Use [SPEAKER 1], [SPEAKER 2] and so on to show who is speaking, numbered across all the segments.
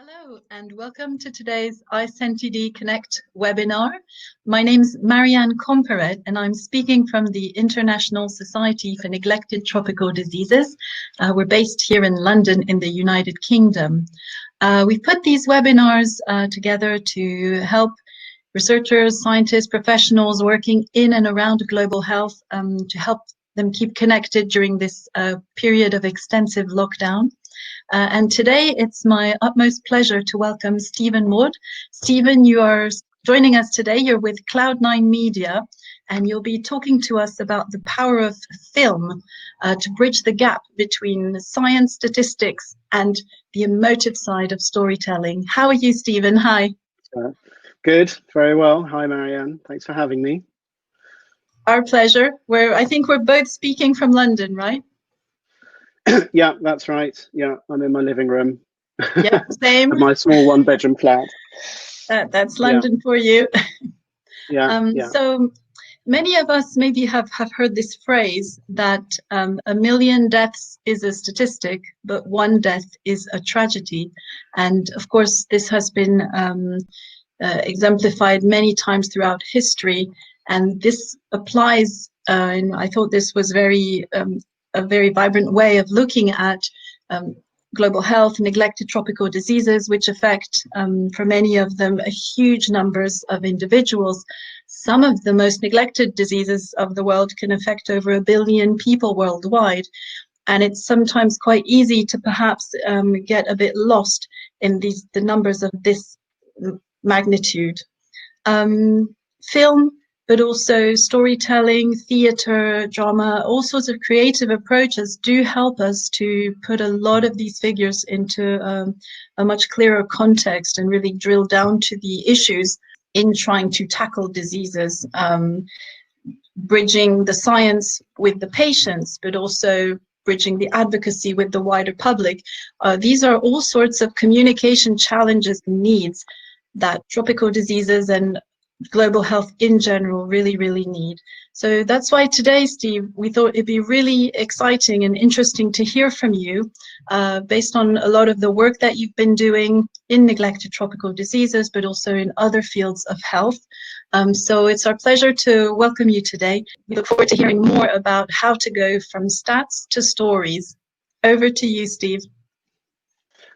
[SPEAKER 1] Hello and welcome to today's ISNTD Connect webinar. My name's Marianne Comperet and I'm speaking from the International Society for Neglected Tropical Diseases. We're based here in London in the United Kingdom. We've put these webinars together to help researchers, scientists, professionals working in and around global health to help them keep connected during this period of extensive lockdown. And today it's my utmost pleasure to welcome Stephen Maud. Stephen, you are joining us today. You're with Cloud9 Media, and you'll be talking to us about the power of film to bridge the gap between science, statistics, and the emotive side of storytelling. How are you, Stephen? Hi.
[SPEAKER 2] Good, very well. Hi, Marianne. Thanks for having me.
[SPEAKER 1] Our pleasure. I think we're both speaking from London, right?
[SPEAKER 2] Yeah, that's right. Yeah, I'm in my living room.
[SPEAKER 1] Yeah, same.
[SPEAKER 2] My small one-bedroom flat.
[SPEAKER 1] That's London for you.
[SPEAKER 2] Yeah,
[SPEAKER 1] So many of us maybe have heard this phrase that 1 million deaths is a statistic, but one death is a tragedy. And of course, this has been exemplified many times throughout history. And this applies, and I thought this was a very vibrant way of looking at global health, neglected tropical diseases, which affect, for many of them, huge numbers of individuals. Some of the most neglected diseases of the world can affect over 1 billion people worldwide. And it's sometimes quite easy to perhaps get a bit lost in the numbers of this magnitude. Film, but also storytelling, theater, drama, all sorts of creative approaches do help us to put a lot of these figures into a much clearer context and really drill down to the issues in trying to tackle diseases, bridging the science with the patients, but also bridging the advocacy with the wider public. These are all sorts of communication challenges and needs that tropical diseases and global health in general really need. So that's why today, Steve, we thought it'd be really exciting and interesting to hear from you based on a lot of the work that you've been doing in neglected tropical diseases, but also in other fields of health. So it's our pleasure to welcome you today. We look forward to hearing more about how to go from stats to stories. Over to you, Steve.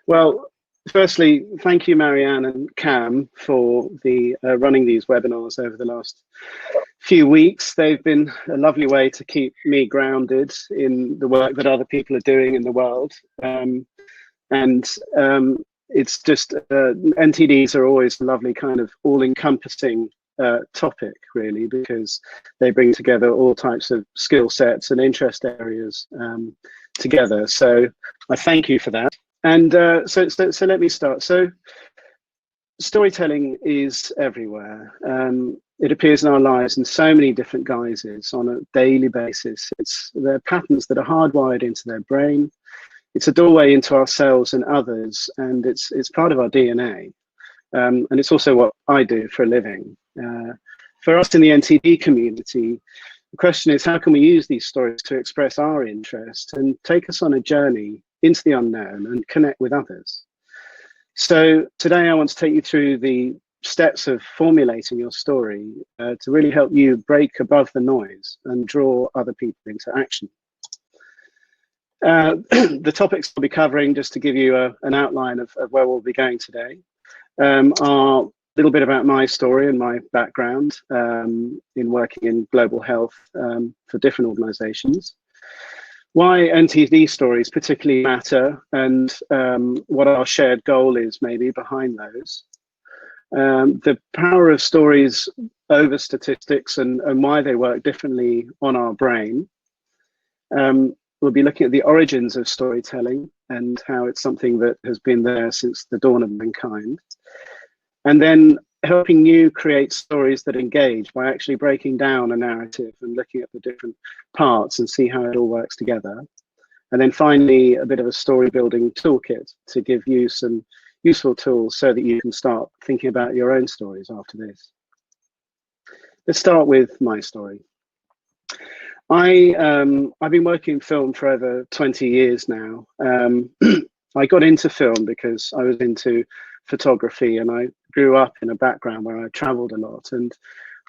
[SPEAKER 2] Well, firstly, thank you, Marianne and Cam, for running these webinars over the last few weeks. They've been a lovely way to keep me grounded in the work that other people are doing in the world. It's just, NTDs are always a lovely kind of all-encompassing topic, really, because they bring together all types of skill sets and interest areas together. So I thank you for that. And so let me start. So storytelling is everywhere. It appears in our lives in so many different guises on a daily basis. They're patterns that are hardwired into their brain. It's a doorway into ourselves and others, and it's part of our DNA. And it's also what I do for a living. For us in the NTD community, the question is, how can we use these stories to express our interest and take us on a journey into the unknown and connect with others? So today I want to take you through the steps of formulating your story to really help you break above the noise and draw other people into action. The topics I'll be covering, just to give you an outline of where we'll be going today, are a little bit about my story and my background in working in global health for different organizations, why NTD stories particularly matter, and what our shared goal is maybe behind those. The power of stories over statistics and why they work differently on our brain. We'll be looking at the origins of storytelling and how it's something that has been there since the dawn of mankind. And then helping you create stories that engage by actually breaking down a narrative and looking at the different parts and see how it all works together. And then finally, a bit of a story building toolkit to give you some useful tools so that you can start thinking about your own stories after this. Let's start with my story. I've been working in film for over 20 years now. I got into film because I was into photography, and I grew up in a background where I traveled a lot, and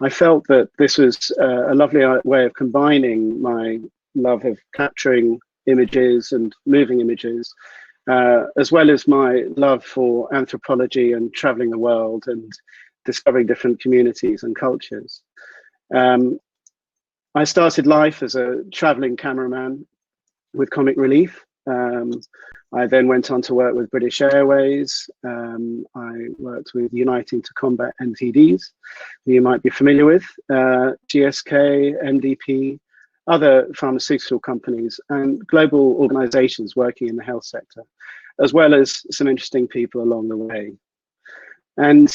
[SPEAKER 2] I felt that this was a lovely way of combining my love of capturing images and moving images, as well as my love for anthropology and traveling the world and discovering different communities and cultures. I started life as a traveling cameraman with Comic Relief. I then went on to work with British Airways. I worked with Uniting to Combat NTDs, who you might be familiar with, GSK, MDP, other pharmaceutical companies, and global organizations working in the health sector, as well as some interesting people along the way. And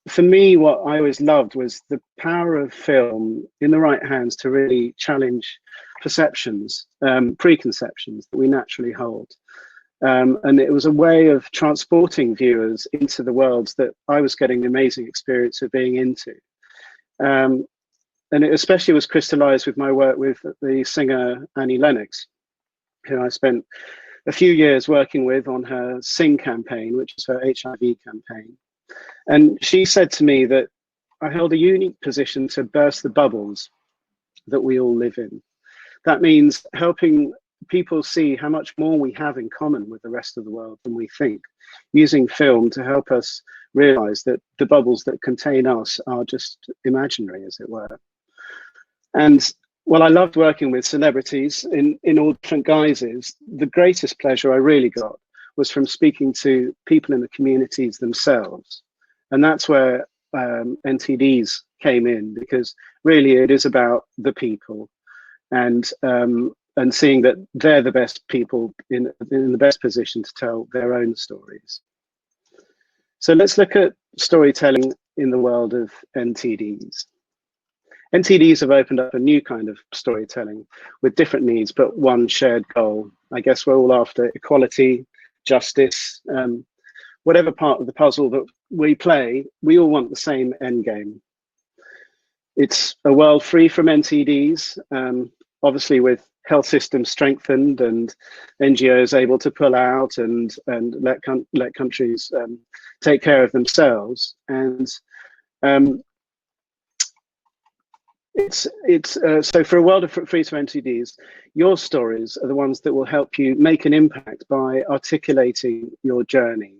[SPEAKER 2] for me, what I always loved was the power of film in the right hands to really challenge perceptions, preconceptions that we naturally hold. And it was a way of transporting viewers into the worlds that I was getting the amazing experience of being into. And it especially was crystallized with my work with the singer Annie Lennox, who I spent a few years working with on her Sing campaign, which is her HIV campaign. And she said to me that I held a unique position to burst the bubbles that we all live in. That means helping people see how much more we have in common with the rest of the world than we think, using film to help us realize that the bubbles that contain us are just imaginary, as it were. And while I loved working with celebrities in all different guises, the greatest pleasure I really got was from speaking to people in the communities themselves. And that's where NTDs came in, because really it is about the people, and seeing that they're the best people in the best position to tell their own stories. So let's look at storytelling in the world of NTDs. NTDs have opened up a new kind of storytelling with different needs, but one shared goal. I guess we're all after equality, justice, whatever part of the puzzle that we play, we all want the same end game. It's a world free from NTDs, obviously with health systems strengthened and NGOs able to pull out and let countries take care of themselves. And so for a world of free to NTDs, your stories are the ones that will help you make an impact by articulating your journey,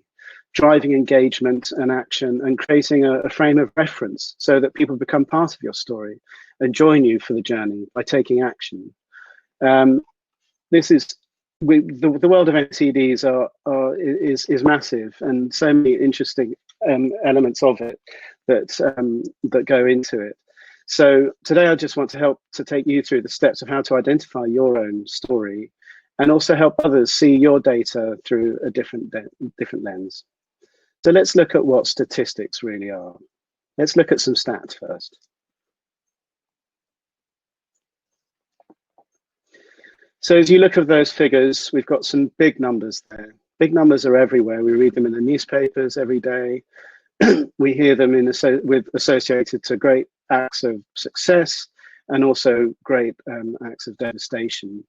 [SPEAKER 2] driving engagement and action, and creating a frame of reference so that people become part of your story and join you for the journey by taking action. This is the world of NTDs is massive, and so many interesting elements of it that go into it. So today I just want to help to take you through the steps of how to identify your own story, and also help others see your data through a different lens. So let's look at what statistics really are. Let's look at some stats first. So as you look at those figures, we've got some big numbers there. Big numbers are everywhere. We read them in the newspapers every day. We hear them associated to great acts of success and also great acts of devastation.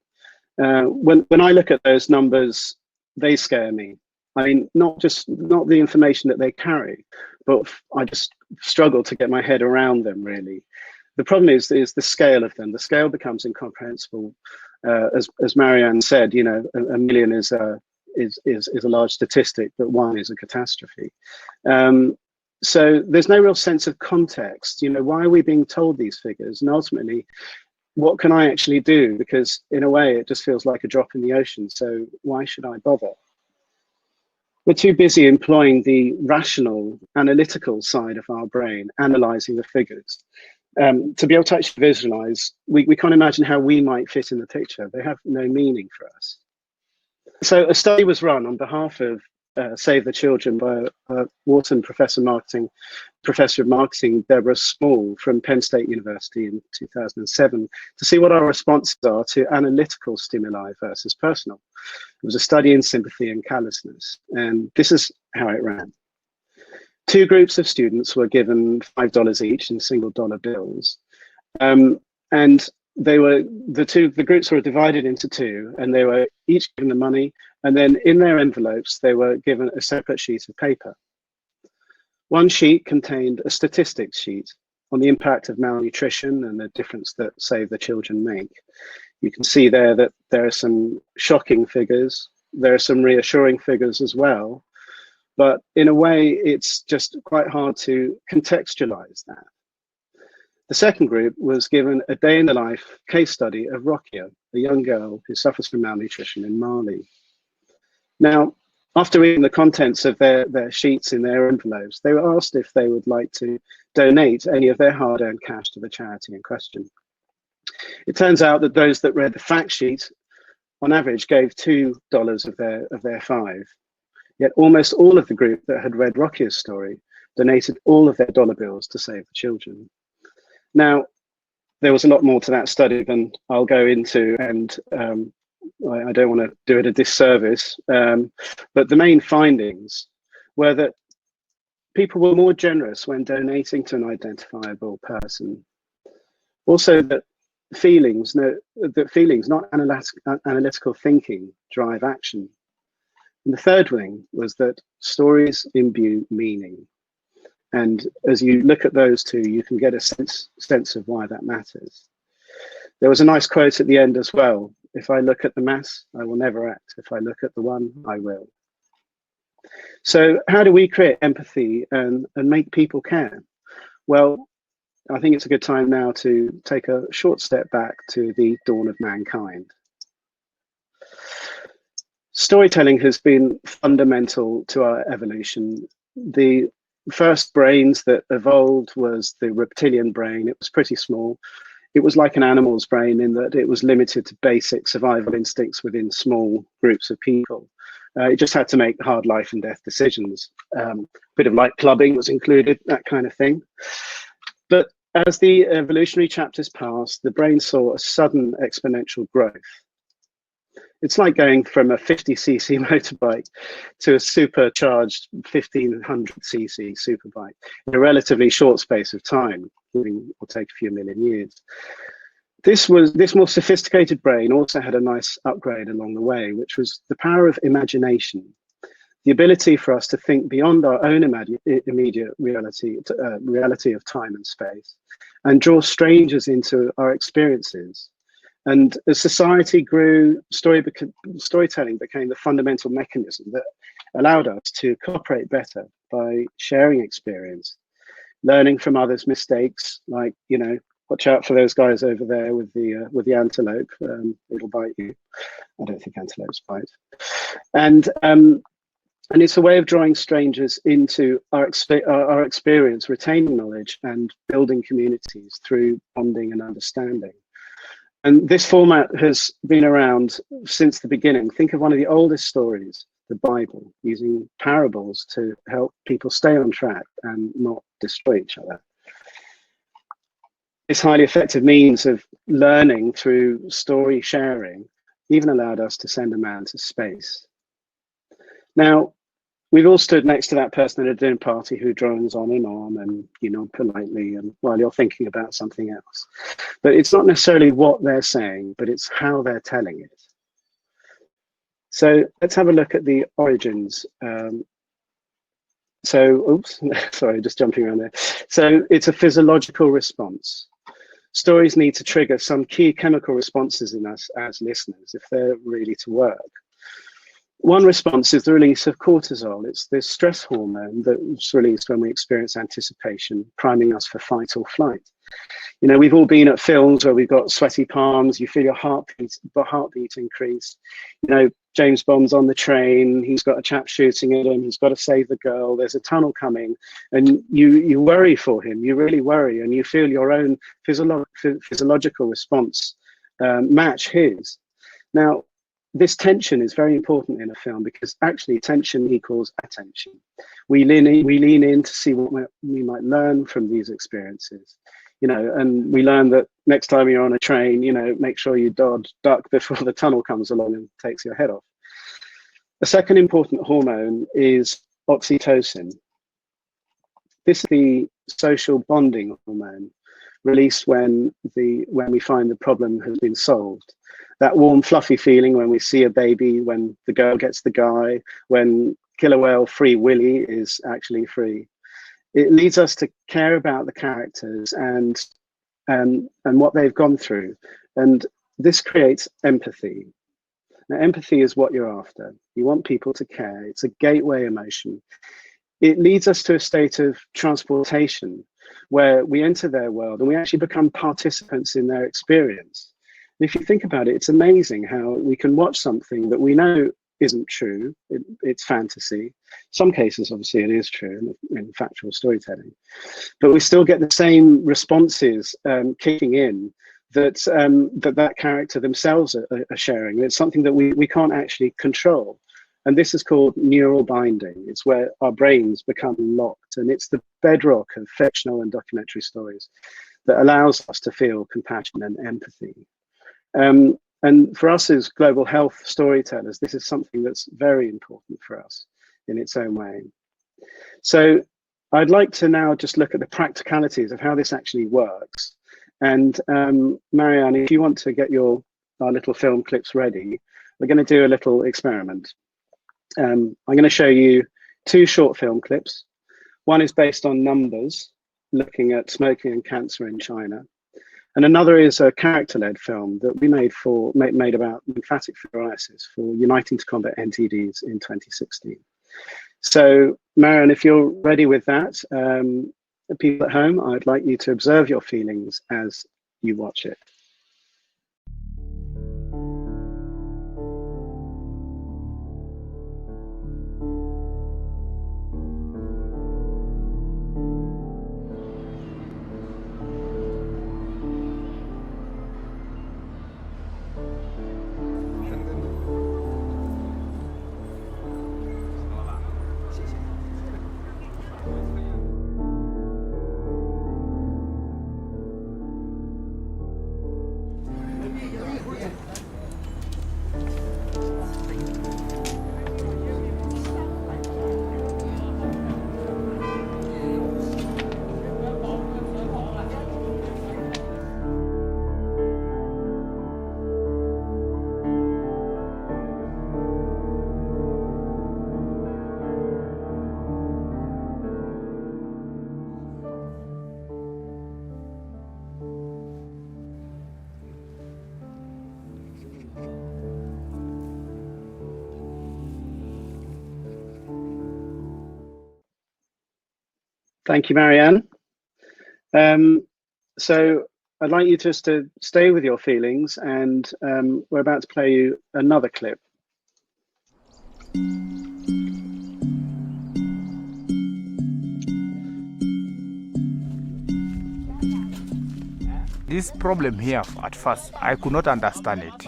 [SPEAKER 2] When I look at those numbers, they scare me. I mean, not the information that they carry, but I just struggle to get my head around them, really. The problem is the scale of them. The scale becomes incomprehensible. As Marianne said, you know, a million is a large statistic, but one is a catastrophe. So there's no real sense of context. You know, why are we being told these figures? And ultimately, what can I actually do? Because in a way, it just feels like a drop in the ocean. So why should I bother? We're too busy employing the rational, analytical side of our brain, analyzing the figures. To be able to actually visualize, we can't imagine how we might fit in the picture. They have no meaning for us. So a study was run on behalf of Save the Children by Wharton professor of marketing, Deborah Small from Penn State University in 2007, to see what our responses are to analytical stimuli versus personal. It was a study in sympathy and callousness, and this is how it ran. 2 groups of students were given $5 each in single dollar bills, and the groups were divided into two, and they were each given the money, and then in their envelopes they were given a separate sheet of paper. One sheet contained a statistics sheet on the impact of malnutrition and the difference that Save the Children make. You can see there that there are some shocking figures, there are some reassuring figures as well, but in a way it's just quite hard to contextualize that. The second group was given a day in the life case study of Rokia, a young girl who suffers from malnutrition in Mali. Now, after reading the contents of their sheets in their envelopes, they were asked if they would like to donate any of their hard-earned cash to the charity in question. It turns out that those that read the fact sheet, on average, gave $2 of their $5. Yet almost all of the group that had read Rokia's story donated all of their dollar bills to Save the Children. Now, there was a lot more to that study than I'll go into, and I don't want to do it a disservice, but the main findings were that people were more generous when donating to an identifiable person. Also, that feelings, not analytical thinking, drive action. And the third thing was that stories imbue meaning. And as you look at those two, you can get a sense of why that matters. There was a nice quote at the end as well. If I look at the mass, I will never act. If I look at the one, I will. So how do we create empathy and make people care? Well, I think it's a good time now to take a short step back to the dawn of mankind. Storytelling has been fundamental to our evolution. The first brains that evolved was the reptilian brain. It was pretty small. It was like an animal's brain in that it was limited to basic survival instincts within small groups of people. It just had to make hard life and death decisions. A bit of light clubbing was included, that kind of thing. But as the evolutionary chapters passed, the brain saw a sudden exponential growth. It's like going from a 50cc motorbike to a supercharged 1500cc superbike in a relatively short space of time. It will take a few million years. This more sophisticated brain also had a nice upgrade along the way, which was the power of imagination, the ability for us to think beyond our own immediate reality of time and space, and draw strangers into our experiences. And as society grew, storytelling became the fundamental mechanism that allowed us to cooperate better by sharing experience, learning from others' mistakes, like, you know, watch out for those guys over there with the antelope, it'll bite you. I don't think antelopes bite. And it's a way of drawing strangers into our experience, retaining knowledge and building communities through bonding and understanding. And this format has been around since the beginning. Think of one of the oldest stories, the Bible, using parables to help people stay on track and not destroy each other. This highly effective means of learning through story sharing even allowed us to send a man to space. Now, we've all stood next to that person at a dinner party who drones on and, you know, politely, and while you're thinking about something else. But it's not necessarily what they're saying, but it's how they're telling it. So let's have a look at the origins. Oops, sorry, just jumping around there. So it's a physiological response. Stories need to trigger some key chemical responses in us as listeners if they're really to work. One response is the release of cortisol. It's this stress hormone that's released when we experience anticipation, priming us for fight or flight. You know, we've all been at films where we've got sweaty palms, you feel your heartbeat increase. You know, James Bond's on the train, he's got a chap shooting at him, he's got to save the girl, there's a tunnel coming, and you worry for him, you really worry, and you feel your own physiological response match his. Now, this tension is very important in a film because actually tension equals attention. We lean in to see what we might learn from these experiences, you know, and we learn that next time you're on a train, you know, make sure you duck before the tunnel comes along and takes your head off. The second important hormone is oxytocin. This is the social bonding hormone, release when we find the problem has been solved. That warm, fluffy feeling when we see a baby, when the girl gets the guy, when killer whale Free Willy is actually free. It leads us to care about the characters and what they've gone through. And this creates empathy. Now, empathy is what you're after. You want people to care. It's a gateway emotion. It leads us to a state of transportation where we enter their world and we actually become participants in their experience. And if you think about it, it's amazing how we can watch something that we know isn't true. It's fantasy. Some cases, obviously, it is true in factual storytelling, but we still get the same responses kicking in that character themselves are sharing. It's something that we can't actually control. And this is called neural binding. It's where our brains become locked, and it's the bedrock of fictional and documentary stories that allows us to feel compassion and empathy. And for us as global health storytellers, this is something that's very important for us in its own way. So I'd like to now just look at the practicalities of how this actually works. And Marianne, if you want to get our little film clips ready, we're going to do a little experiment. I'm going to show you 2 short film clips. One is based on numbers, looking at smoking and cancer in China. And another is a character-led film that we made about lymphatic filariasis for Uniting to Combat NTDs in 2016. So, Marianne, if you're ready with that, people at home, I'd like you to observe your feelings as you watch it. Thank you, Marianne. So I'd like you just to stay with your feelings, and we're about to play you another clip.
[SPEAKER 3] This problem here, at first, I could not understand it.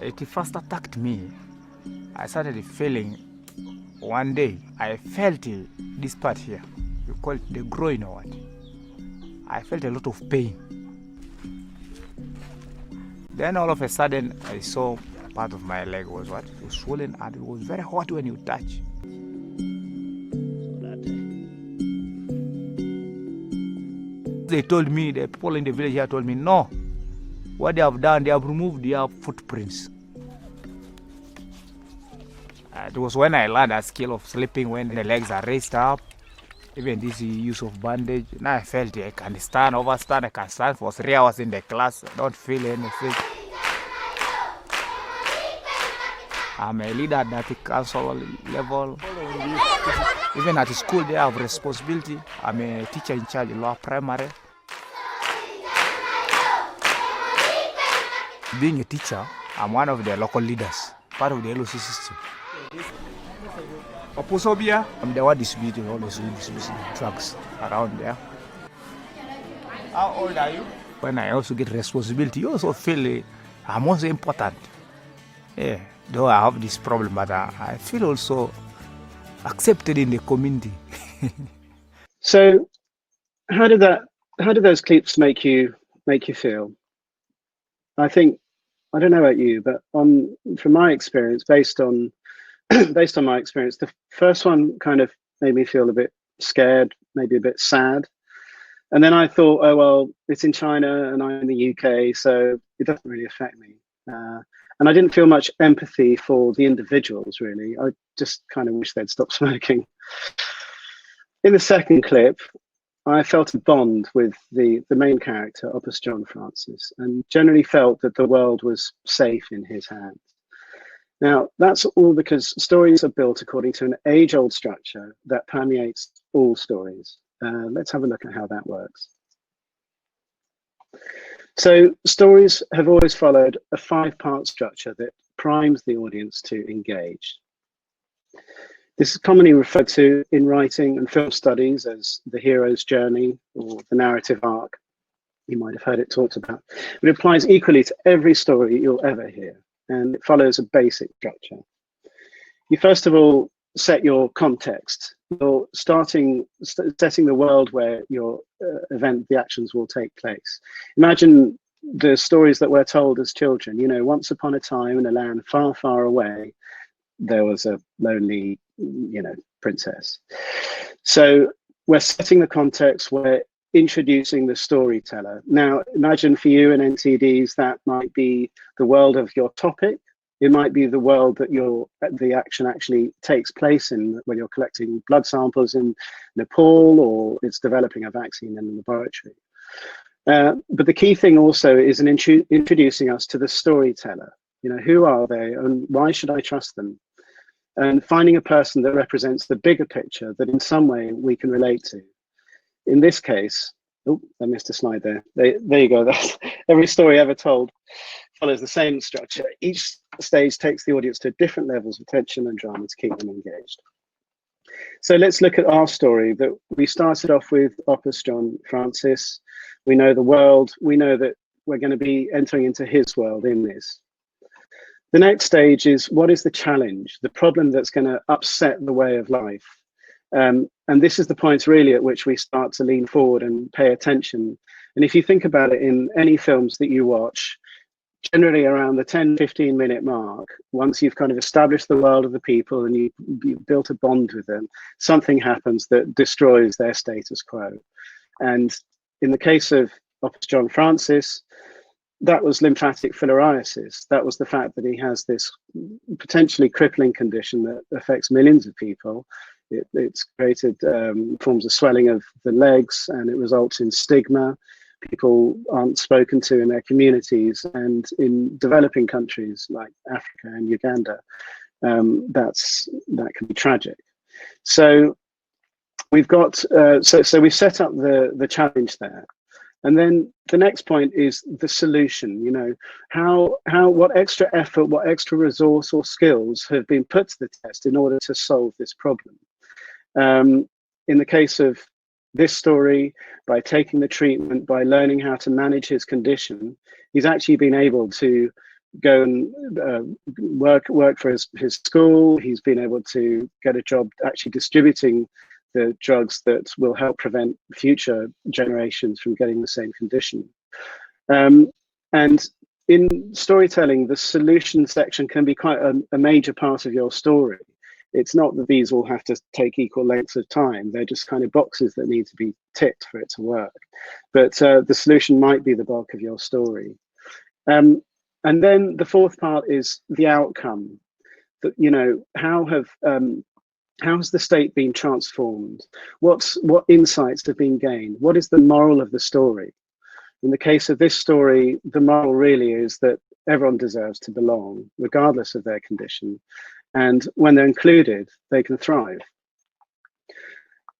[SPEAKER 3] It first attacked me. I started feeling one day, I felt this part here, you call it the groin or what. I felt a lot of pain. Then all of a sudden, I saw part of my leg was what? It was swollen and it was very hot when you touch. They told me, the people in the village here told me, no, what they have done, they have removed their footprints. It was when I learned a skill of sleeping when the legs are raised up, even this use of bandage. Now I felt I can stand, overstand, I can stand for 3 hours in the class, I don't feel anything. I'm a leader at the council level. Even at school, they have responsibility. I'm a teacher in charge of lower primary. Being a teacher, I'm one of the local leaders, part of the LOC system. I'm the one distributing all those drugs around there. How old are you? When I also get responsibility, you also feel I'm also important. Yeah, though I have this problem, but I feel also accepted in the community.
[SPEAKER 2] So, how did those clips make you feel? I think, I don't know about you, but from my experience, based on my experience, the first one kind of made me feel a bit scared, maybe a bit sad. And then I thought, oh, well, it's in China and I'm in the UK, so it doesn't really affect me. And I didn't feel much empathy for the individuals, really. I just kind of wish they'd stop smoking. In the second clip, I felt a bond with the main character, Opus John Francis, and generally felt that the world was safe in his hands. Now, that's all because stories are built according to an age-old structure that permeates all stories. Let's have a look at how that works. So stories have always followed a 5-part structure that primes the audience to engage. This is commonly referred to in writing and film studies as the hero's journey or the narrative arc. You might have heard it talked about, but it applies equally to every story you'll ever hear, and it follows a basic structure. You first of all set your context. You're setting the world where your event, the actions will take place. Imagine the stories that we're told as children. You know, once upon a time in a land far, far away, there was a lonely, princess. So we're setting the context, we're introducing the storyteller. Now, imagine for you in NTDs, that might be the world of your topic. It might be the world that the action actually takes place in, when you're collecting blood samples in Nepal, or it's developing a vaccine in the laboratory. But the key thing also is introducing us to the storyteller. You know, who are they and why should I trust them? And finding a person that represents the bigger picture that in some way we can relate to. In this case, oh, I missed a slide there. There you go. That's, every story ever told follows the same structure. Each stage takes the audience to different levels of tension and drama to keep them engaged. So let's look at our story. That we started off with Opus John Francis. We know the world. We know that we're going to be entering into his world in this. The next stage is, what is the challenge, the problem that's going to upset the way of life? And this is the point really at which we start to lean forward and pay attention. And if you think about it, in any films that you watch, generally around the 10-15 minute mark, once you've kind of established the world of the people and you've built a bond with them, something happens that destroys their status quo. And in the case of Opus John Francis, that was lymphatic filariasis. That was the fact that he has this potentially crippling condition that affects millions of people. It's created forms of swelling of the legs, and it results in stigma. People aren't spoken to in their communities, and in developing countries like Africa and Uganda, that can be tragic. So we've got so we've set up the challenge there. And then the next point is the solution. You know, what extra effort, what extra resource or skills have been put to the test in order to solve this problem. In the case of this story, by taking the treatment, by learning how to manage his condition, he's actually been able to go and work for his school. He's been able to get a job actually distributing the drugs that will help prevent future generations from getting the same condition. And in storytelling, the solution section can be quite a major part of your story. It's not that these all have to take equal lengths of time. They're just kind of boxes that need to be ticked for it to work. But the solution might be the bulk of your story. And then the fourth part is the outcome. That, you know, how has the state been transformed? What insights have been gained? What is the moral of the story? In the case of this story, the moral really is that everyone deserves to belong, regardless of their condition. And when they're included, they can thrive.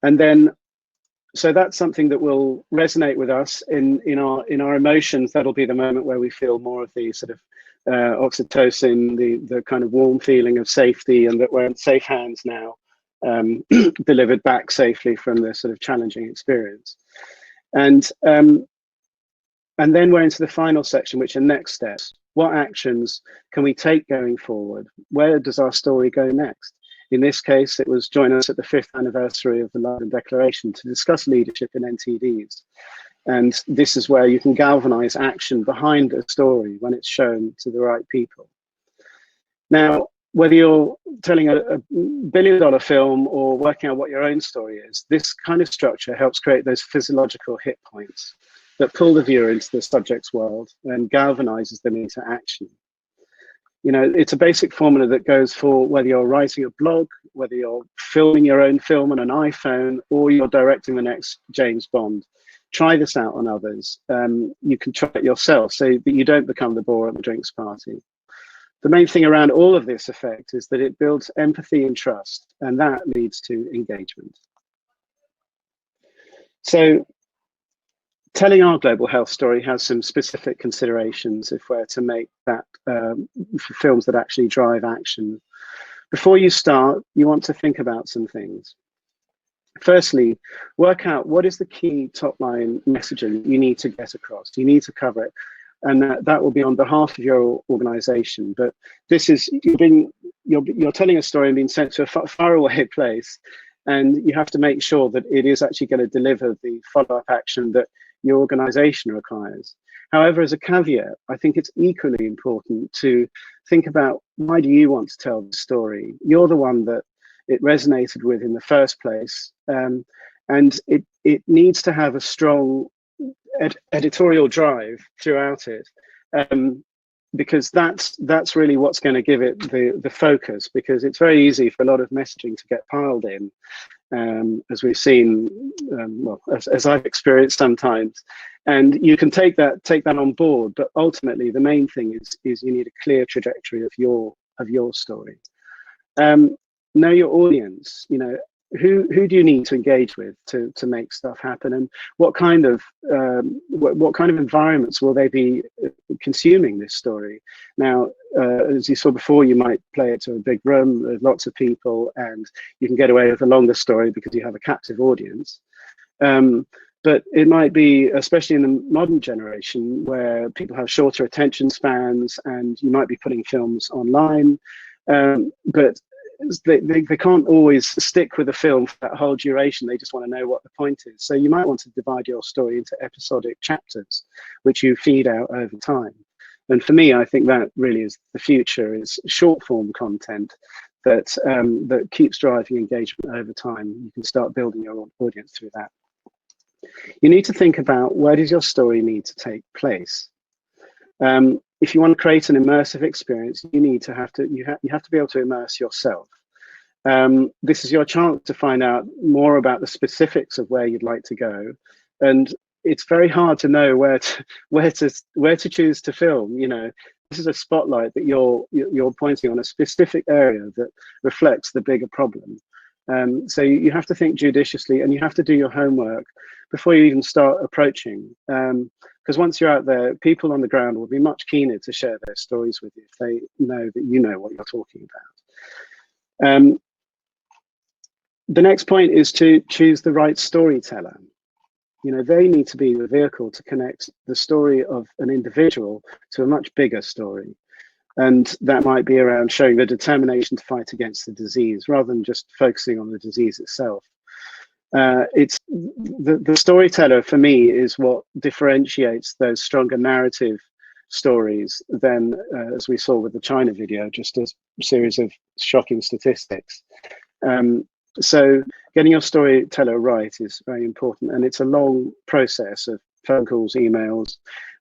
[SPEAKER 2] And then, so that's something that will resonate with us in our emotions. That'll be the moment where we feel more of the sort of oxytocin, the kind of warm feeling of safety, and that we're in safe hands now, delivered back safely from the sort of challenging experience. And then we're into the final section, which are next steps. What actions can we take going forward? Where does our story go next? In this case, it was join us at the 5th anniversary of the London Declaration to discuss leadership in NTDs. And this is where you can galvanize action behind a story when it's shown to the right people. Now, whether you're telling a billion-dollar film or working out what your own story is, this kind of structure helps create those physiological hit points that pull the viewer into the subject's world and galvanizes them into action. You know, it's a basic formula that goes for whether you're writing a blog, whether you're filming your own film on an iPhone, or you're directing the next James Bond. Try this out on others. You can try it yourself so that you don't become the bore at the drinks party. The main thing around all of this effect is that it builds empathy and trust, and that leads to engagement. So telling our global health story has some specific considerations if we're to make that for films that actually drive action. Before you start, you want to think about some things. Firstly, work out what is the key top line messaging you need to get across. You need to cover it. And that will be on behalf of your organization. But this is, you're telling a story and being sent to a far away place, and you have to make sure that it is actually going to deliver the follow-up action that your organization requires. However, as a caveat, I think it's equally important to think about, why do you want to tell the story? You're the one that it resonated with in the first place. And it needs to have a strong editorial drive throughout it, because that's really what's going to give it the focus, because it's very easy for a lot of messaging to get piled in, as we've seen, well, as I've experienced sometimes, and you can take that on board, but ultimately the main thing is you need a clear trajectory of your story. Know your audience. You know, who do you need to engage with to make stuff happen, and what kind of environments will they be consuming this story? Now, as you saw before, you might play it to a big room, there's lots of people, and you can get away with a longer story because you have a captive audience. But it might be, especially in the modern generation, where people have shorter attention spans, and you might be putting films online, but they can't always stick with the film for that whole duration. They just want to know what the point is. So you might want to divide your story into episodic chapters, which you feed out over time. And for me, I think that really is the future, is short form content that that keeps driving engagement over time. You can start building your audience through that. You need to think about, where does your story need to take place? If you want to create an immersive experience, you have to be able to immerse yourself. This is your chance to find out more about the specifics of where you'd like to go, and it's very hard to know where to choose to film. You know, this is a spotlight that you're pointing on a specific area that reflects the bigger problem. So you have to think judiciously, and you have to do your homework before you even start approaching. Because once you're out there, people on the ground will be much keener to share their stories with you if they know that you know what you're talking about. The next point is to choose the right storyteller. You know, they need to be the vehicle to connect the story of an individual to a much bigger story. And that might be around showing the determination to fight against the disease, rather than just focusing on the disease itself. It's the storyteller, for me, is what differentiates those stronger narrative stories than, as we saw with the China video, just a series of shocking statistics. So getting your storyteller right is very important, and it's a long process of phone calls, emails,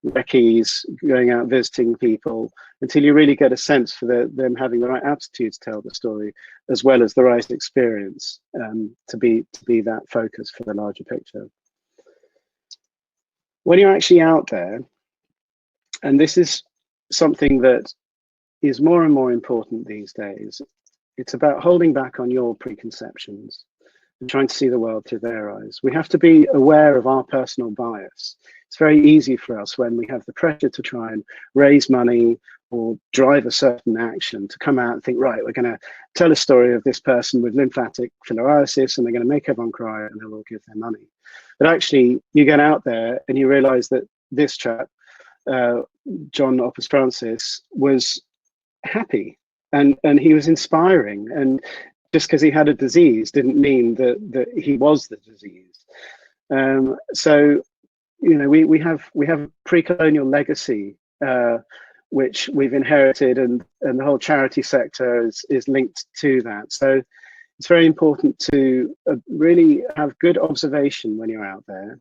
[SPEAKER 2] recce's, going out visiting people, until you really get a sense for them having the right aptitude to tell the story, as well as the right experience to be that focus for the larger picture. When you're actually out there, and this is something that is more and more important these days, it's about holding back on your preconceptions and trying to see the world through their eyes. We have to be aware of our personal bias. It's very easy for us, when we have the pressure to try and raise money or drive a certain action, to come out and think, right, we're going to tell a story of this person with lymphatic filariasis, and they're going to make everyone cry, and they'll all give their money. But actually, you get out there and you realize that this chap, John Opus Francis, was happy, and he was inspiring, and just because he had a disease didn't mean that he was the disease. So, you know, we have a pre-colonial legacy which we've inherited, and the whole charity sector is linked to that. So it's very important to really have good observation when you're out there,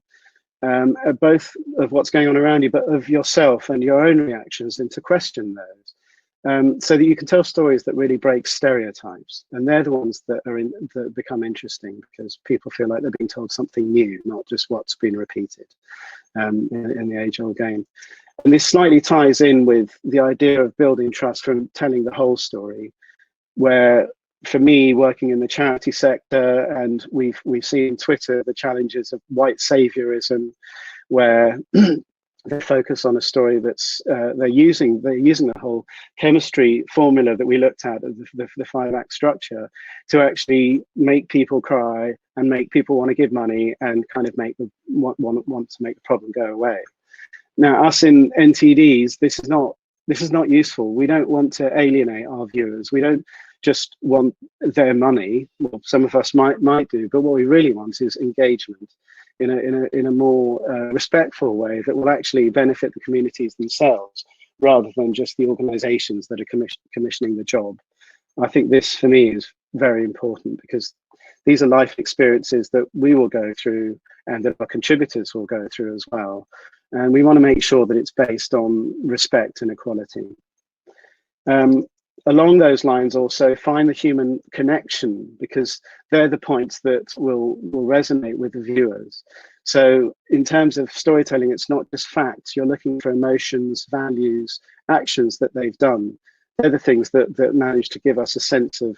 [SPEAKER 2] both of what's going on around you, but of yourself and your own reactions, and to question those, so that you can tell stories that really break stereotypes. And they're the ones that that become interesting, because people feel like they're being told something new, not just what's been repeated in the age-old game. And this slightly ties in with the idea of building trust from telling the whole story, where for me, working in the charity sector, and we've seen Twitter the challenges of white saviorism, where they focus on a story that's they're using the whole chemistry formula that we looked at, the 5-act structure, to actually make people cry and make people want to give money and kind of make them want to make the problem go away. Now, us in NTDs, this is not useful. We don't want to alienate our viewers. We don't just want their money. Well, some of us might do, but what we really want is engagement in a more respectful way that will actually benefit the communities themselves, rather than just the organisations that are commissioning the job. I think this, for me, is very important, because these are life experiences that we will go through and that our contributors will go through as well. And we want to make sure that it's based on respect and equality. Along those lines, also find the human connection, because they're the points that will resonate with the viewers. So in terms of storytelling, it's not just facts. You're looking for emotions, values, actions that they've done. They're the things that manage to give us a sense of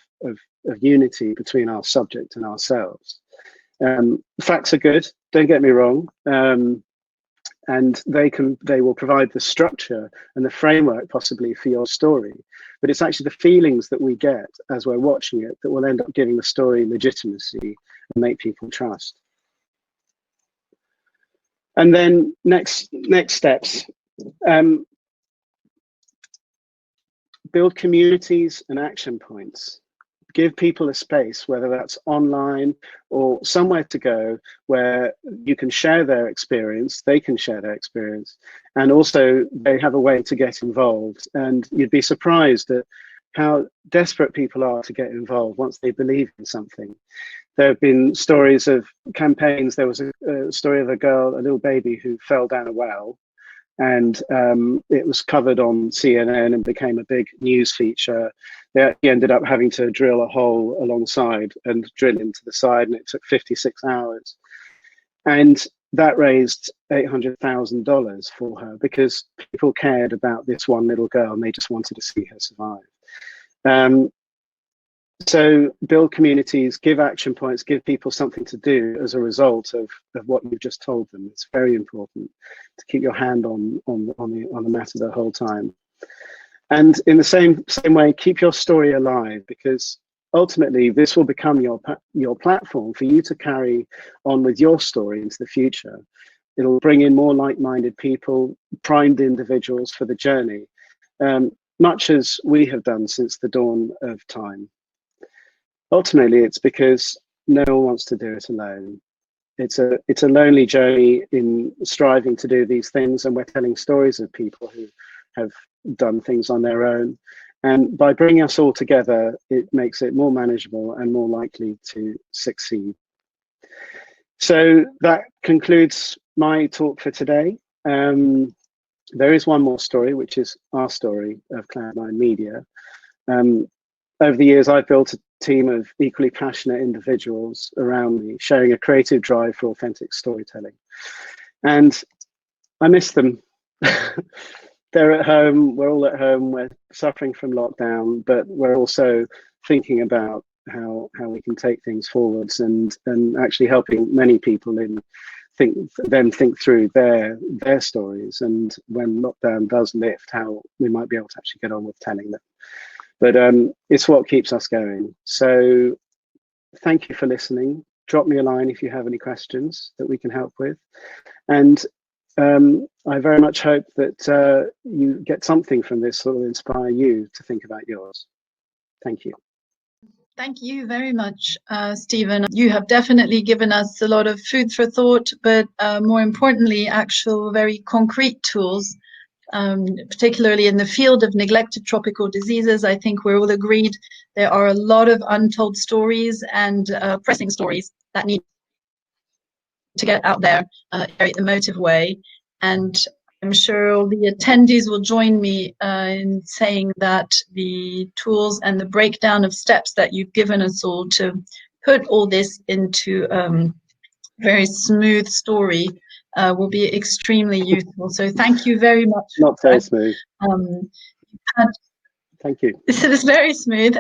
[SPEAKER 2] unity between our subject and ourselves. Facts are good, don't get me wrong. And they will provide the structure and the framework possibly for your story, but it's actually the feelings that we get as we're watching it that will end up giving the story legitimacy and make people trust. And then next steps, build communities and action points. Give people a space, whether that's online or somewhere to go where you can share their experience, they can share their experience, and also they have a way to get involved. And you'd be surprised at how desperate people are to get involved once they believe in something. There have been stories of campaigns. There was a story of a girl, a little baby, who fell down a well, and it was covered on CNN and became a big news feature. They ended up having to drill a hole alongside and drill into the side, and it took 56 hours. And that raised $800,000 for her, because people cared about this one little girl and they just wanted to see her survive. So build communities, give action points, give people something to do as a result of what you've just told them. It's very important to keep your hand on the matter the whole time. And in the same way, keep your story alive, because ultimately this will become your platform for you to carry on with your story into the future. It'll bring in more like-minded people, primed individuals for the journey, much as we have done since the dawn of time. Ultimately, it's because no one wants to do it alone. It's a lonely journey in striving to do these things, and we're telling stories of people who have done things on their own. And by bringing us all together, it makes it more manageable and more likely to succeed. So that concludes my talk for today. There is one more story, which is our story of Cloud9 Media. Over the years, I've built a team of equally passionate individuals around me, sharing a creative drive for authentic storytelling. And I miss them. They're at home, we're all at home, we're suffering from lockdown, but we're also thinking about how we can take things forwards, and actually helping many people think through their stories, and when lockdown does lift, how we might be able to actually get on with telling them. But it's what keeps us going. So thank you for listening. Drop me a line if you have any questions that we can help with. And I very much hope that you get something from this that will inspire you to think about yours. Thank you.
[SPEAKER 1] Thank you very much, Stephen. You have definitely given us a lot of food for thought, but more importantly, actual very concrete tools particularly in the field of neglected tropical diseases. I think we're all agreed there are a lot of untold stories and pressing stories that need to get out there in a very emotive way. And I'm sure all the attendees will join me in saying that the tools and the breakdown of steps that you've given us all to put all this into very smooth story will be extremely useful. So thank you very much.
[SPEAKER 2] Not so smooth. Thank you.
[SPEAKER 1] This is very smooth.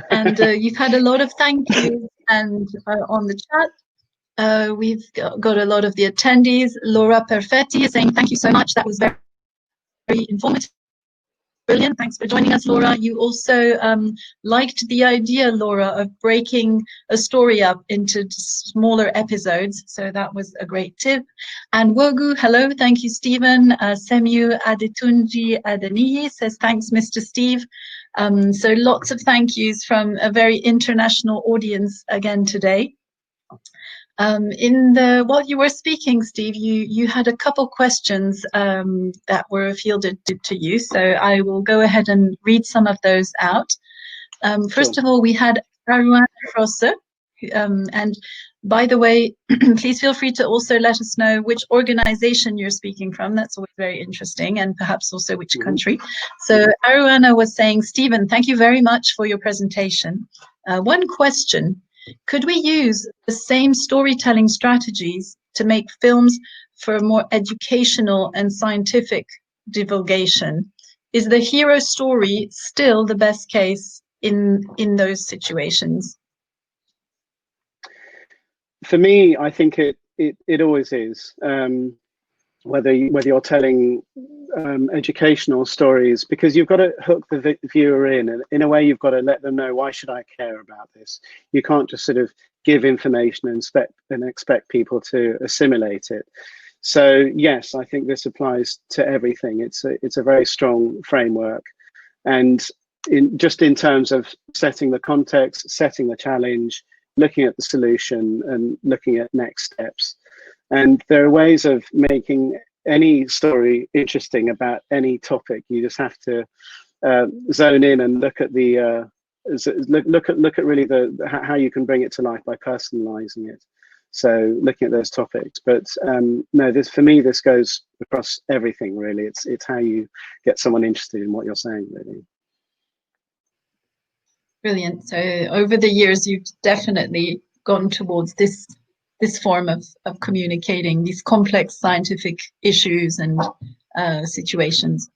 [SPEAKER 1] And you've had a lot of thank yous and on the chat. We've got a lot of the attendees. Laura Perfetti is saying thank you so much. That was very, very informative. Brilliant. Thanks for joining us, Laura. You also liked the idea, Laura, of breaking a story up into smaller episodes. So that was a great tip. And Wogu, hello. Thank you, Stephen. Semu Adetunji Adeniyi says, thanks, Mr. Steve. So lots of thank yous from a very international audience again today. While you were speaking, Steve, you had a couple questions that were fielded to you, so I will go ahead and read some of those out. First of all, we had Aruan Frosse, and by the way, please feel free to also let us know which organization you're speaking from. That's always very interesting, and perhaps also which country. So Aruana was saying, Stephen, thank you very much for your presentation. One question. Could we use the same storytelling strategies to make films for more educational and scientific divulgation? Is the hero story still the best case in those situations?
[SPEAKER 2] For me, I think it always is. Whether you're telling educational stories, because you've got to hook the viewer in, and in a way you've got to let them know, why should I care about this? You can't just sort of give information and expect people to assimilate it. So yes, I think this applies to everything. It's a very strong framework, and just in terms of setting the context, setting the challenge, looking at the solution, and looking at next steps. And there are ways of making any story interesting about any topic. You just have to zone in and look at the look at really how you can bring it to life by personalizing it. So looking at those topics. But no, for me this goes across everything really. It's how you get someone interested in what you're saying really.
[SPEAKER 1] Brilliant. So over the years, you've definitely gone towards this form of communicating these complex scientific issues and situations.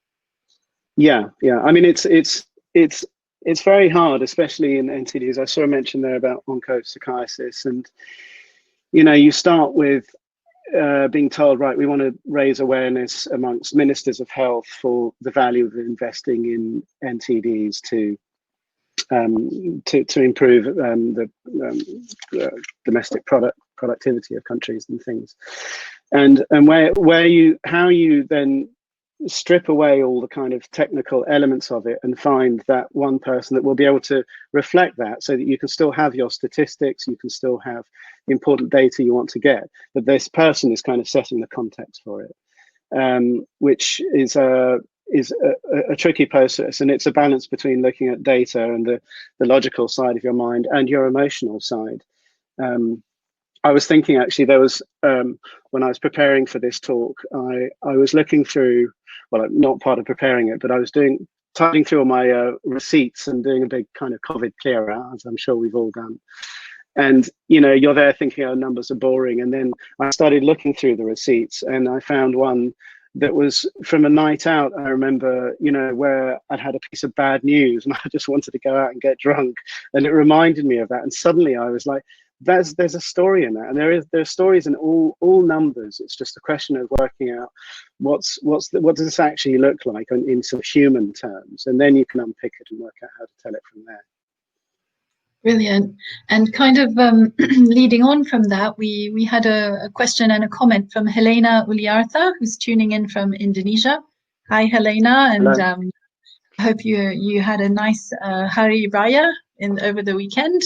[SPEAKER 1] Yeah.
[SPEAKER 2] I mean, it's very hard, especially in NTDs. I saw a mention there about onchocerciasis, and you start with being told, right, we want to raise awareness amongst ministers of health for the value of investing in NTDs to improve the domestic productivity of countries and things, and how you then strip away all the kind of technical elements of it and find that one person that will be able to reflect that, so that you can still have your statistics, you can still have the important data you want to get, but this person is kind of setting the context for it, which is a tricky process, and it's a balance between looking at data and the logical side of your mind and your emotional side. I was thinking, actually, there was when I was preparing for this talk, I was looking through, well, not part of preparing it, but I was tidying through all my receipts and doing a big kind of COVID clear out, as I'm sure we've all done. And you're there thinking, oh, numbers are boring, and then I started looking through the receipts, and I found one that was from a night out. I remember, where I'd had a piece of bad news and I just wanted to go out and get drunk, and it reminded me of that. And suddenly I was like, there's a story in that, and there are stories in all numbers. It's just a question of working out what does this actually look like in sort of human terms, and then you can unpick it and work out how to tell it from there.
[SPEAKER 1] Brilliant. And kind of leading on from that, we had a question and a comment from Helena Uliartha, who's tuning in from Indonesia. Hi, Helena, and I hope you had a nice Hari Raya over the weekend.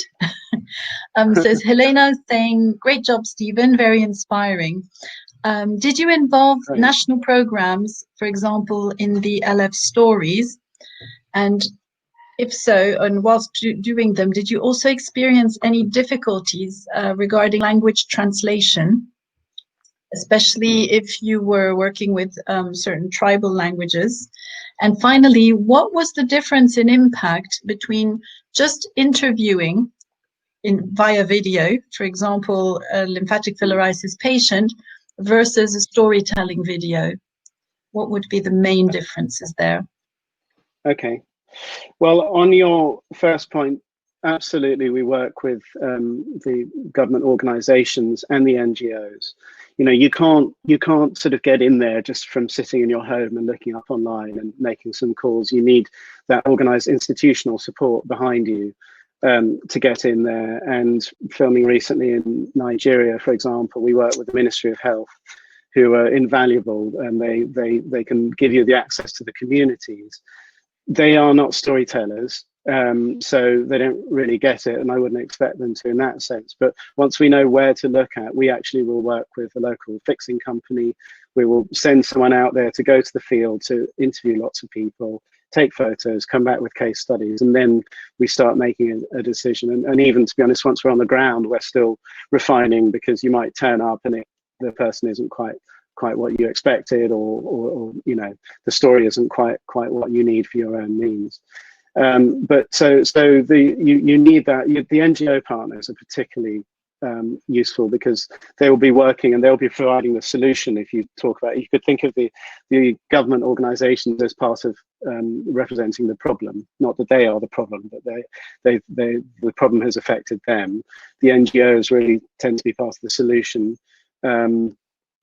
[SPEAKER 1] Says Helena, saying, great job, Stephen, very inspiring. Did you involve
[SPEAKER 2] Right.
[SPEAKER 1] national programs, for example, in the LF stories? And if so, and whilst doing them, did you also experience any difficulties regarding language translation, especially if you were working with certain tribal languages? And finally, what was the difference in impact between just interviewing via video, for example, a lymphatic filariasis patient, versus a storytelling video? What would be the main differences there?
[SPEAKER 2] Okay. Well, on your first point, absolutely, we work with the government organisations and the NGOs. You know, you can't sort of get in there just from sitting in your home and looking up online and making some calls. You need that organised institutional support behind you to get in there. And filming recently in Nigeria, for example, we work with the Ministry of Health, who are invaluable, and they can give you the access to the communities. They are not storytellers, so they don't really get it, and I wouldn't expect them to in that sense. But once we know where to look at, we actually will work with a local fixing company. We will send someone out there to go to the field to interview lots of people, take photos, come back with case studies, and then we start making a decision. And even, to be honest, once we're on the ground, we're still refining, because you might turn up and the person isn't quite what you expected, or you know, the story isn't quite what you need for your own needs. But so you need that. The NGO partners are particularly useful, because they will be working and they'll be providing the solution. If you talk about, you could think of the government organisations as part of representing the problem. Not that they are the problem, but the problem has affected them. The NGOs really tend to be part of the solution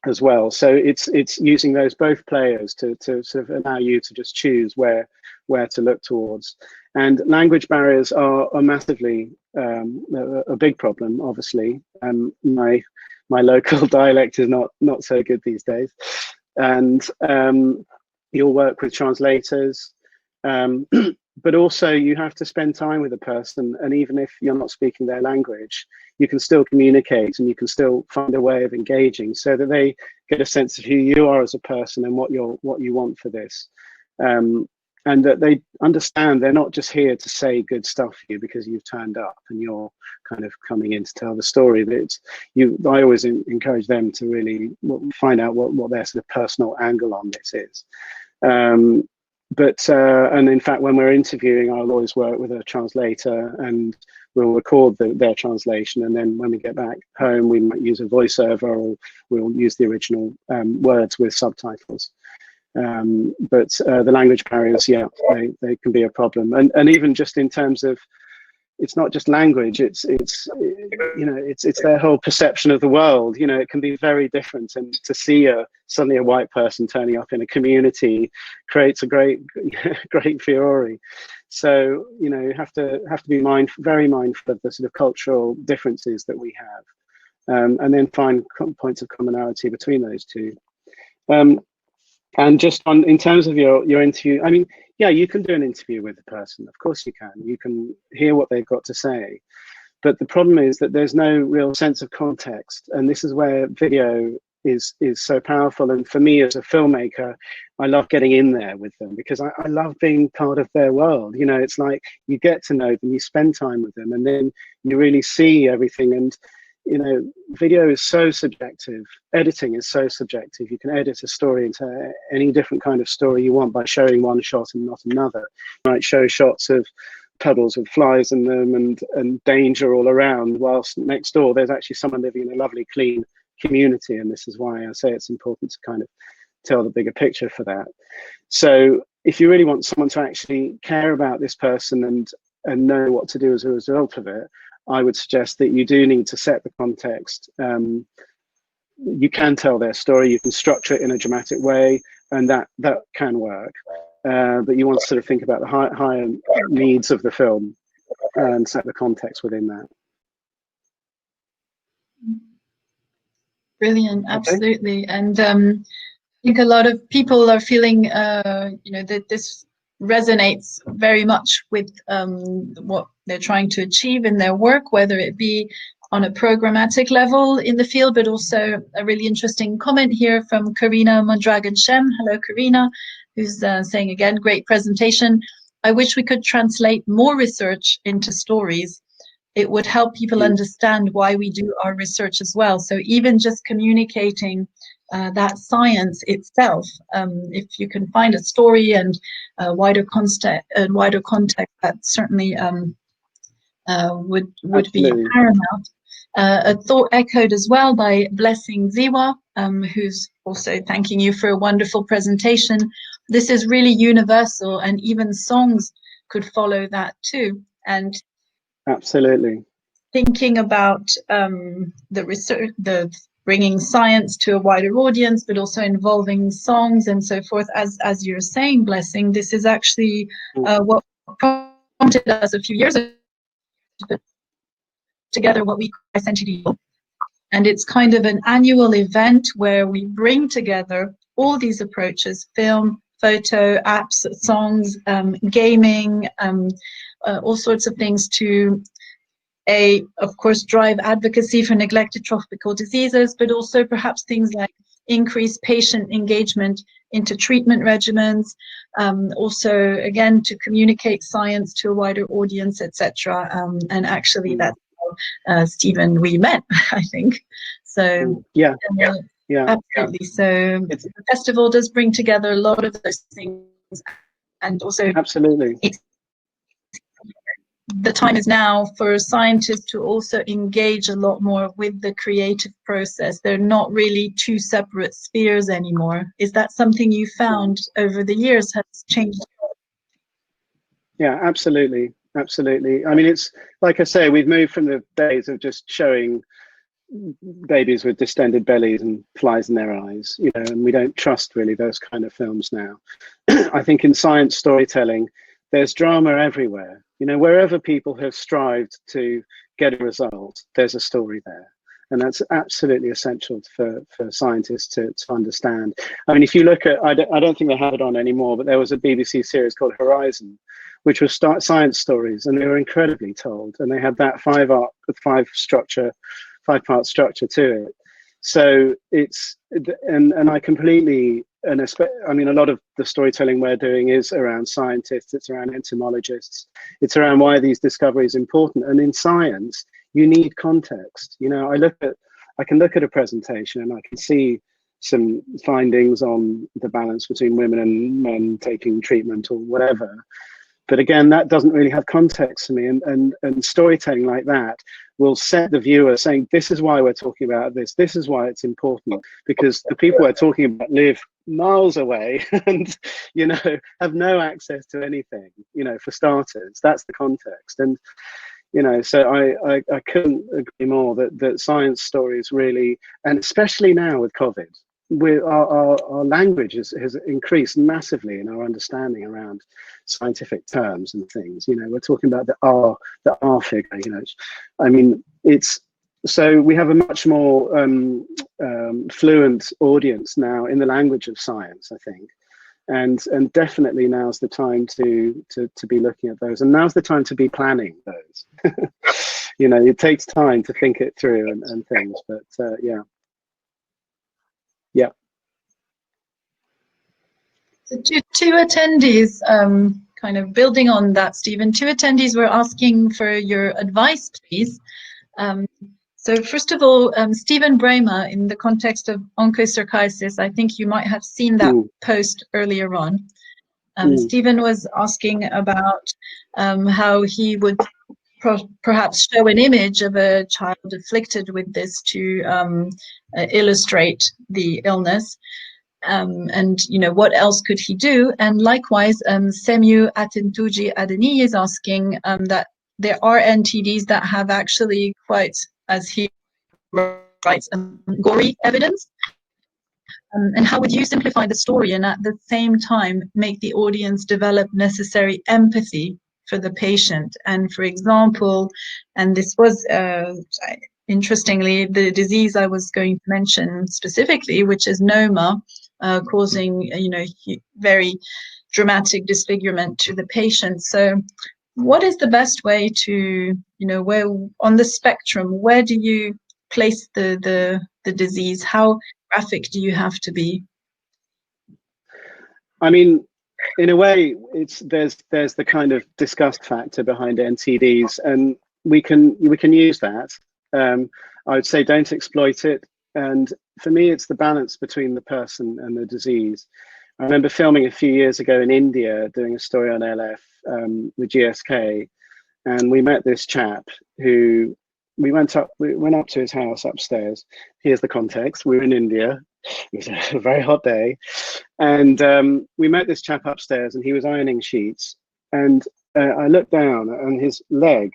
[SPEAKER 2] as well. So it's using those both players to sort of allow you to just choose where to look towards. And language barriers are massively a big problem, obviously. My local dialect is not so good these days, and you'll work with translators, but also you have to spend time with a person, and even if you're not speaking their language, you can still communicate, and you can still find a way of engaging, so that they get a sense of who you are as a person and what you want for this, and that they understand they're not just here to say good stuff for you because you've turned up and you're kind of coming in to tell the story. That I always encourage them to really find out what their sort of personal angle on this is. And in fact, when we're interviewing, I'll always work with a translator, and we'll record their translation, and then when we get back home, we might use a voiceover, or we'll use the original words with subtitles. But the language barriers, yeah, they can be a problem, and even just in terms of, it's not just language, it's you know, it's their whole perception of the world. You know, it can be very different, and to see suddenly a white person turning up in a community creates a great furore. So, you know, you have to be very mindful of the sort of cultural differences that we have, and then find points of commonality between those two. And just in terms of your interview, I mean, yeah, you can do an interview with the person. Of course you can. You can hear what they've got to say. But the problem is that there's no real sense of context. And this is where video is so powerful. And for me as a filmmaker, I love getting in there with them, because I love being part of their world. You know, it's like you get to know them, you spend time with them, and then you really see everything. And you know, video is so subjective. Editing is so subjective. You can edit a story into any different kind of story you want by showing one shot and not another. You might show shots of puddles with flies in them and danger all around, whilst next door there's actually someone living in a lovely, clean community. And this is why I say it's important to kind of tell the bigger picture for that. So if you really want someone to actually care about this person and know what to do as a result of it, I would suggest that you do need to set the context. You can tell their story, you can structure it in a dramatic way, and that can work. But you want to sort of think about the higher needs of the film and set the context within that.
[SPEAKER 1] Brilliant, absolutely. Okay. And I think a lot of people are feeling, you know, that this resonates very much with what they're trying to achieve in their work, whether it be on a programmatic level in the field, but also a really interesting comment here from Karina Mondragon-Shem. Hello, Karina, who's saying again, great presentation. I wish we could translate more research into stories. It would help people understand why we do our research as well. So even just communicating that science itself, if you can find a story and wider context, that certainly would be paramount. A thought echoed as well by Blessing Ziwa, who's also thanking you for a wonderful presentation. This is really universal, and even songs could follow that too. And
[SPEAKER 2] absolutely,
[SPEAKER 1] thinking about the research, the bringing science to a wider audience, but also involving songs and so forth. As you're saying, Blessing, this is actually what prompted us a few years ago to put together what we call ISNTD. And it's kind of an annual event where we bring together all these approaches: film, photo, apps, songs, gaming, all sorts of things to, of course, drive advocacy for neglected tropical diseases, but also perhaps things like increase patient engagement into treatment regimens, also, again, to communicate science to a wider audience, etc. And actually, that's how, Stephen, we met, I think. So,
[SPEAKER 2] yeah,
[SPEAKER 1] absolutely. So the festival does bring together a lot of those things, and also
[SPEAKER 2] absolutely.
[SPEAKER 1] The time is now for scientists to also engage a lot more with the creative process. They're not really two separate spheres anymore. Is that something you found over the years has changed?
[SPEAKER 2] Yeah, absolutely. Absolutely. I mean, it's like I say, we've moved from the days of just showing babies with distended bellies and flies in their eyes, you know, and we don't trust really those kind of films now. I think in science storytelling, there's drama everywhere. You know, wherever people have strived to get a result, there's a story there. And that's absolutely essential for scientists to understand. I mean, if you look at, I don't think they have it on anymore, but there was a BBC series called Horizon, which was science stories, and they were incredibly told. And they had that five-part structure to it. So it's, and I completely, and I mean, a lot of the storytelling we're doing is around scientists, it's around entomologists, it's around why these discoveries are important. And in science, you need context. You know, I can look at a presentation and I can see some findings on the balance between women and men taking treatment or whatever. But again, that doesn't really have context to me. And storytelling like that will set the viewer saying, this is why we're talking about this. This is why it's important, because the people we're talking about live miles away and, you know, have no access to anything, you know, for starters. That's the context. And, you know, so I couldn't agree more that science stories really, and especially now with COVID, our language has increased massively in our understanding around scientific terms and things. You know, we're talking about the R figure, you know. I mean, it's, so we have a much more fluent audience now in the language of science, I think. And definitely now's the time to be looking at those, and now's the time to be planning those. You know, it takes time to think it through and things, but yeah. Yeah.
[SPEAKER 1] So two attendees, kind of building on that, Stephen, two attendees were asking for your advice, please. So first of all, Stephen Bramer, in the context of onchocerciasis, I think you might have seen that post earlier on. Stephen was asking about how he would perhaps show an image of a child afflicted with this to illustrate the illness. And, you know, what else could he do? And likewise, Semu Atentuji Adeni is asking that there are NTDs that have actually quite, as he writes, gory evidence. And how would you simplify the story and at the same time make the audience develop necessary empathy for the patient? And for example, and this was interestingly the disease I was going to mention specifically, which is NOMA, causing, you know, very dramatic disfigurement to the patient. So what is the best way to, you know, where on the spectrum, where do you place the disease? How graphic do you have to be?
[SPEAKER 2] I mean, in a way, there's the kind of disgust factor behind NTDs, and we can use that. I would say don't exploit it. And for me, it's the balance between the person and the disease. I remember filming a few years ago in India, doing a story on LF with GSK, and we met this chap who we went up to his house upstairs. Here's the context: we were in India. It was a very hot day, and we met this chap upstairs, and he was ironing sheets. And I looked down, and his leg,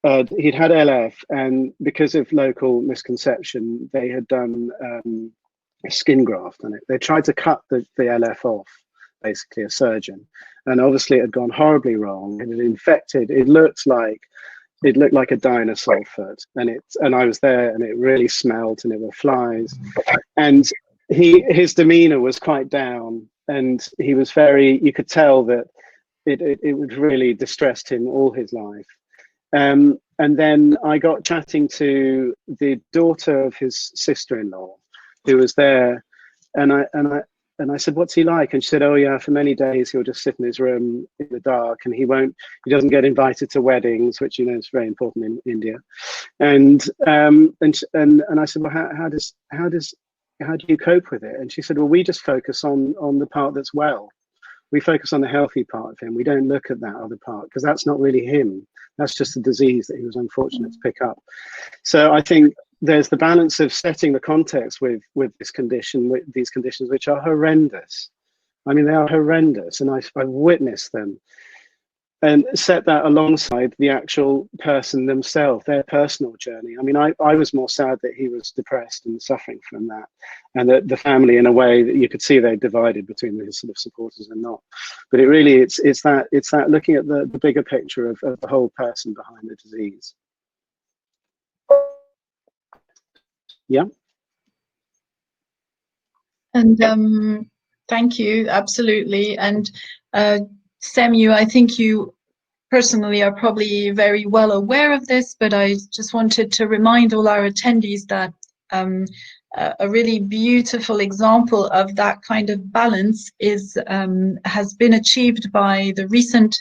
[SPEAKER 2] he'd had LF, and because of local misconception, they had done a skin graft on it. They tried to cut the LF off, basically a surgeon, and obviously it had gone horribly wrong. It had infected. It looked like a dinosaur foot, and I was there, and it really smelled, and there were flies, and his demeanor was quite down, and he was very, you could tell that it would really distressed him all his life. And then I got chatting to the daughter of his sister-in-law, who was there, and I said, "What's he like?" And she said, "Oh yeah, for many days he'll just sit in his room in the dark, and he doesn't get invited to weddings, which, you know, is very important in India." And I said, "Well, how do you cope with it?" And she said, "Well, we just focus on the part that's well. We focus on the healthy part of him. We don't look at that other part, because that's not really him. That's just a disease that he was unfortunate to pick up." So I think there's the balance of setting the context with this condition, with these conditions, which are horrendous. I mean, they are horrendous, and I've witnessed them, and set that alongside the actual person themselves, their personal journey. I mean, I was more sad that he was depressed and suffering from that, and that the family, in a way, that you could see they divided between the sort of supporters and not. But it really, it's that looking at the bigger picture of the whole person behind the disease. Yeah.
[SPEAKER 1] And thank you, absolutely. And Semu, I think you personally are probably very well aware of this, but I just wanted to remind all our attendees that a really beautiful example of that kind of balance has been achieved by the recent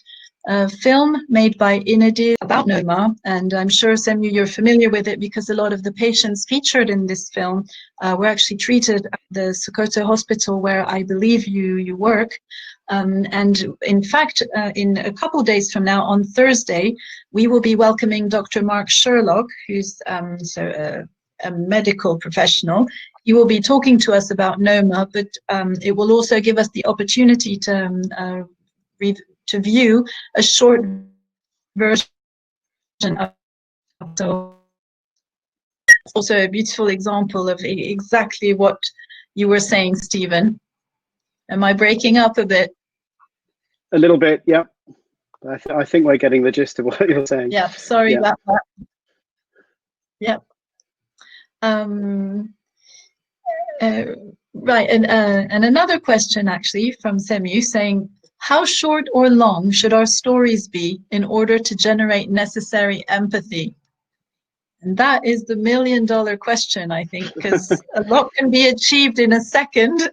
[SPEAKER 1] film made by ISNTD about NOMA, and I'm sure, Semu, you're familiar with it, because a lot of the patients featured in this film were actually treated at the Sokoto hospital, where I believe you work. And in fact, in a couple days from now, on Thursday, we will be welcoming Dr. Mark Sherlock, who's a medical professional. He will be talking to us about NOMA, but it will also give us the opportunity to view a short version of. So it's also a beautiful example of exactly what you were saying, Stephen. Am I breaking up a bit?
[SPEAKER 2] A little bit, yeah. I think we're getting the gist of what you're saying.
[SPEAKER 1] Yeah, sorry about that. Yeah. Right, and another question actually from Semu saying, how short or long should our stories be in order to generate necessary empathy? And that is the million-dollar question, I think, because a lot can be achieved in a second,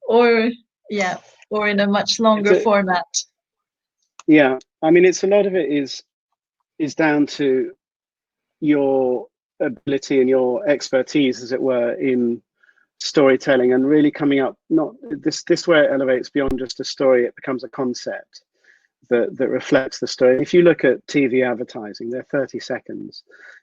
[SPEAKER 1] or in a much longer format.
[SPEAKER 2] Yeah, I mean, a lot of it is down to your ability and your expertise, as it were, in storytelling, and really coming up, not this where it elevates beyond just a story. It becomes a concept that reflects the story. If you look at TV advertising, they're 30 seconds,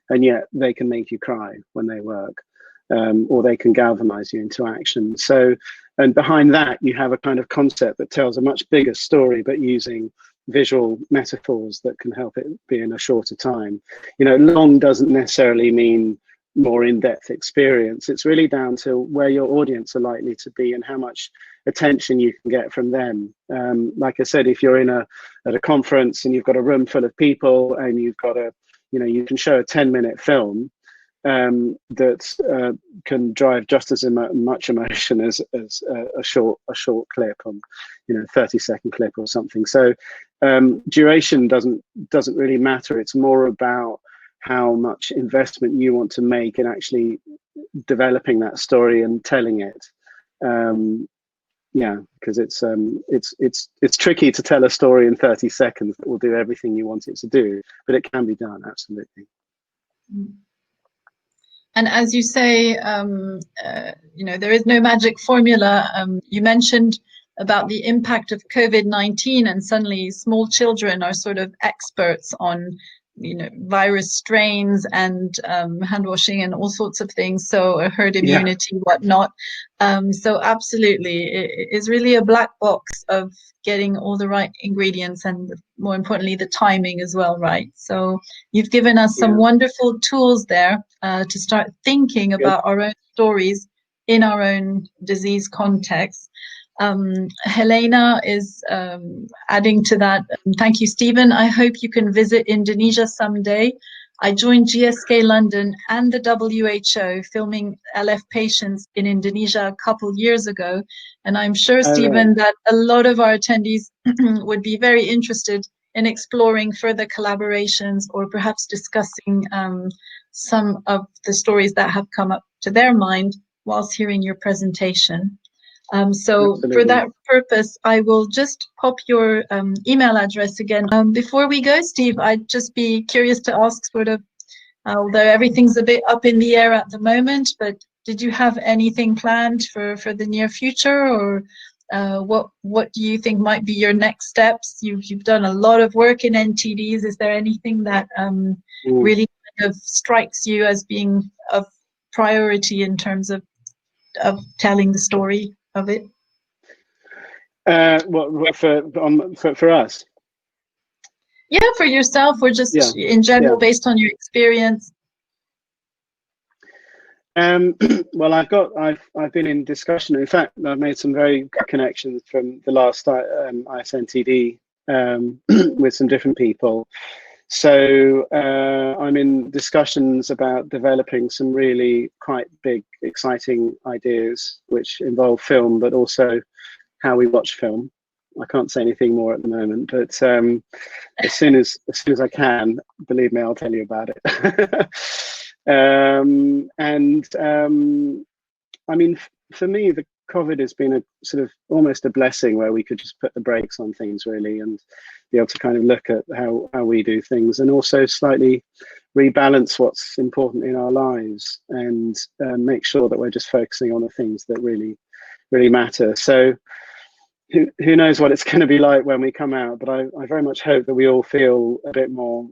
[SPEAKER 2] and yet they can make you cry when they work, or they can galvanize you into action. So, and behind that, you have a kind of concept that tells a much bigger story, but using visual metaphors that can help it be in a shorter time. You know, long doesn't necessarily mean more in-depth experience. It's really down to where your audience are likely to be and how much attention you can get from them. Like I said, if you're at a conference and you've got a room full of people and you've got you can show a 10-minute film, that can drive just as much emotion as a short clip on, 30-second clip or something. So duration doesn't really matter. It's more about how much investment you want to make in actually developing that story and telling it. Yeah, because it's tricky to tell a story in 30 seconds that will do everything you want it to do, but it can be done, absolutely.
[SPEAKER 1] And as you say, there is no magic formula. You mentioned about the impact of COVID-19, and suddenly small children are sort of experts on virus strains and hand washing and all sorts of things, so herd immunity, whatnot. So absolutely, it is really a black box of getting all the right ingredients and, more importantly, the timing as well, right? So you've given us some wonderful tools there to start thinking about our own stories in our own disease context. Helena is adding to that. Thank you, Stephen. I hope you can visit Indonesia someday. I joined GSK London and the WHO filming LF patients in Indonesia a couple years ago. And I'm sure, Stephen, that a lot of our attendees would be very interested in exploring further collaborations or perhaps discussing some of the stories that have come up to their mind whilst hearing your presentation. So for that purpose, I will just pop your email address again. Before we go, Steve, I'd just be curious to ask sort of, although everything's a bit up in the air at the moment, but did you have anything planned for the near future, or what do you think might be your next steps? You've done a lot of work in NTDs. Is there anything that really kind of strikes you as being of priority in terms of telling the story of it?
[SPEAKER 2] What for us?
[SPEAKER 1] Yeah, for yourself, or just in general, based on your experience.
[SPEAKER 2] Well, I've been in discussion. In fact, I've made some very good connections from the last ISNTD with some different people. So I'm in discussions about developing some really quite big, exciting ideas which involve film, but also how we watch film. I can't say anything more at the moment, but as soon as I can, believe me, I'll tell you about it. I mean, for me, the COVID has been a sort of almost a blessing, where we could just put the brakes on things really and be able to kind of look at how we do things, and also slightly rebalance what's important in our lives, and make sure that we're just focusing on the things that really matter. So who knows what it's going to be like when we come out, but I very much hope that we all feel a bit more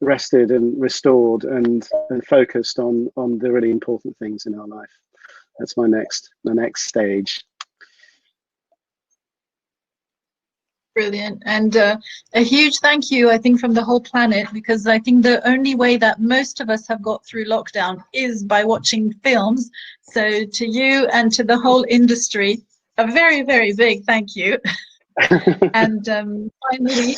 [SPEAKER 2] rested and restored and focused on the really important things in our life. That's my next stage.
[SPEAKER 1] Brilliant. And a huge thank you, I think, from the whole planet, because I think the only way that most of us have got through lockdown is by watching films. So to you and to the whole industry, a very, very big thank you. And finally,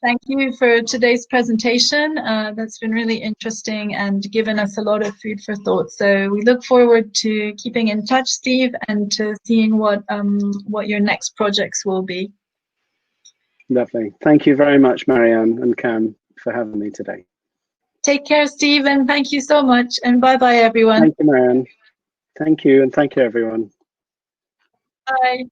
[SPEAKER 1] thank you for today's presentation. That's been really interesting and given us a lot of food for thought. So we look forward to keeping in touch, Steve, and to seeing what your next projects will be.
[SPEAKER 2] Lovely. Thank you very much, Marianne and Cam, for having me today.
[SPEAKER 1] Take care, Steve, and thank you so much. And bye-bye, everyone.
[SPEAKER 2] Thank you, Marianne. Thank you, and thank you, everyone.
[SPEAKER 1] Bye.